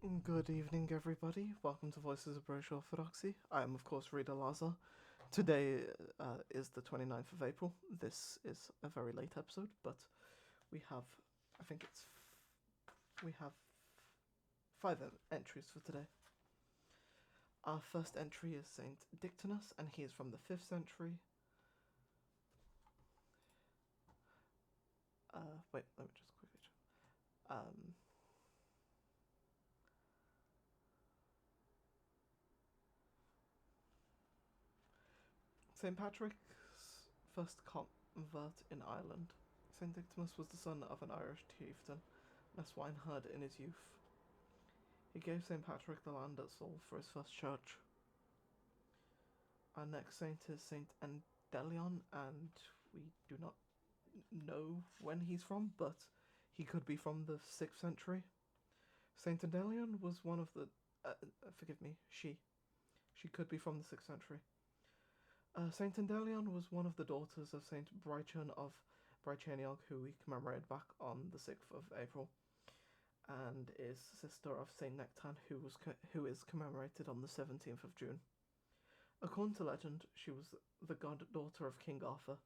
Good evening, everybody. Welcome to Voices of British Orthodoxy. I am, of course, Rita Laza. Today is the 29th of April. This is a very late episode, but we have, we have five entries for today. Our first entry is Saint Dictynus, and he is from the 5th century. Wait, let me just quickly check. St. Patrick's first convert in Ireland. St. Dictynus was the son of an Irish chieftain and a swineherd in his youth. He gave St. Patrick the land at Seoul for his first church. Our next saint is St. Endelion, and we do not know when he's from, but he could be from the 6th century. St. Endelion was one of the... She could be from the 6th century. Saint Endelion was one of the daughters of Saint Brychan of Brychaniog, who we commemorated back on the 6th of April, and is sister of Saint Nectan, who is commemorated on the 17th of June. According to legend, she was the goddaughter of King Arthur.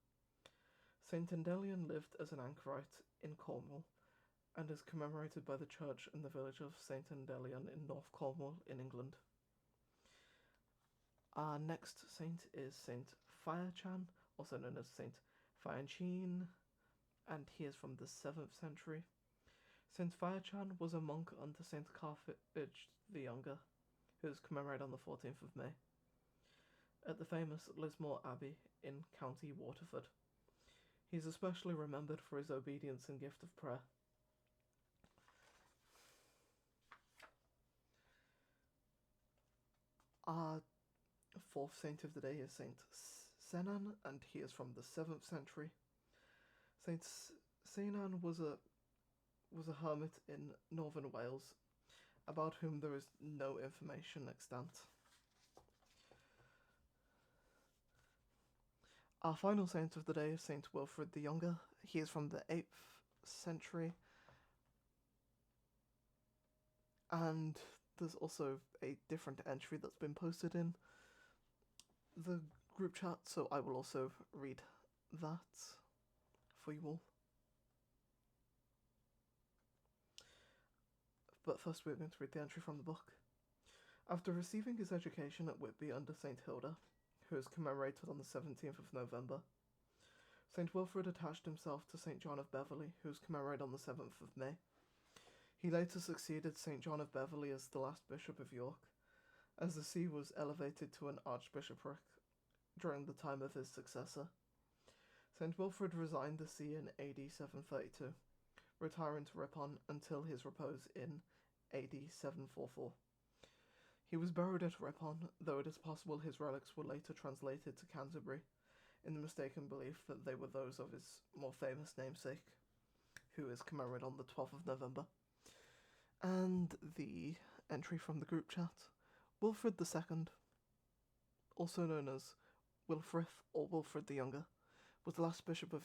Saint Endelion lived as an anchorite in Cornwall, and is commemorated by the church in the village of Saint Endelion in North Cornwall in England. Our next saint is Saint Firechan, also known as Saint Fianchin, and he is from the 7th century. Saint Firechan was a monk under Saint Carthage the Younger, who is commemorated on the 14th of May, at the famous Lismore Abbey in County Waterford. He is especially remembered for his obedience and gift of prayer. Our fourth saint of the day is Saint Senan, and he is from the 7th century. Saint Senan was a hermit in northern Wales, about whom there is no information extant. Our final saint of the day is Saint Wilfrid the Younger. He is from the 8th century, and there's also a different entry that's been posted in the group chat, so I will also read that for you all. But first we're going to read the entry from the book. After receiving his education at Whitby under St. Hilda, who is commemorated on the 17th of November, St. Wilfrid attached himself to St. John of Beverley, who is commemorated on the 7th of May. He later succeeded St. John of Beverley as the last bishop of York, as the see was elevated to an archbishopric during the time of his successor. St. Wilfrid resigned the see in AD 732, retiring to Ripon until his repose in AD 744. He was buried at Ripon, though it is possible his relics were later translated to Canterbury, in the mistaken belief that they were those of his more famous namesake, who is commemorated on the 12th of November. And the entry from the group chat. Wilfrid II, also known as Wilfrith or Wilfrid the Younger, was the last bishop of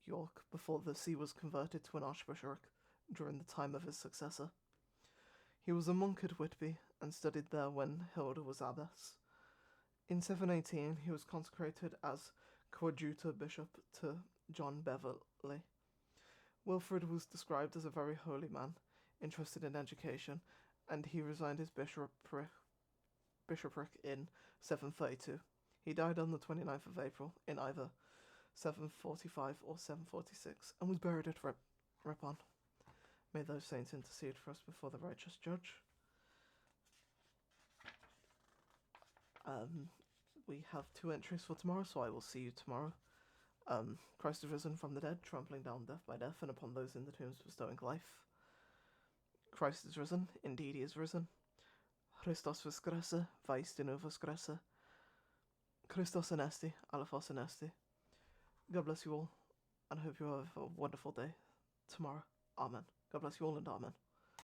York before the see was converted to an archbishopric during the time of his successor. He was a monk at Whitby and studied there when Hilda was abbess. In 718 he was consecrated as coadjutor bishop to John Beverley. Wilfrid was described as a very holy man, interested in education, and he resigned his bishopric in 732. He died on the 29th of April in either 745 or 746, and was buried at Ripon. May those saints intercede for us before the righteous judge. We have 2 entries for tomorrow, so I will see you tomorrow. Christ is risen from the dead, trampling down death by death, and upon those in the tombs bestowing life. Christ is risen, indeed he is risen. Christos voskreσε, vaistinu voskreσε. Christos anesti, alephos anesti. God bless you all, and I hope you have a wonderful day tomorrow. Amen. God bless you all, and amen.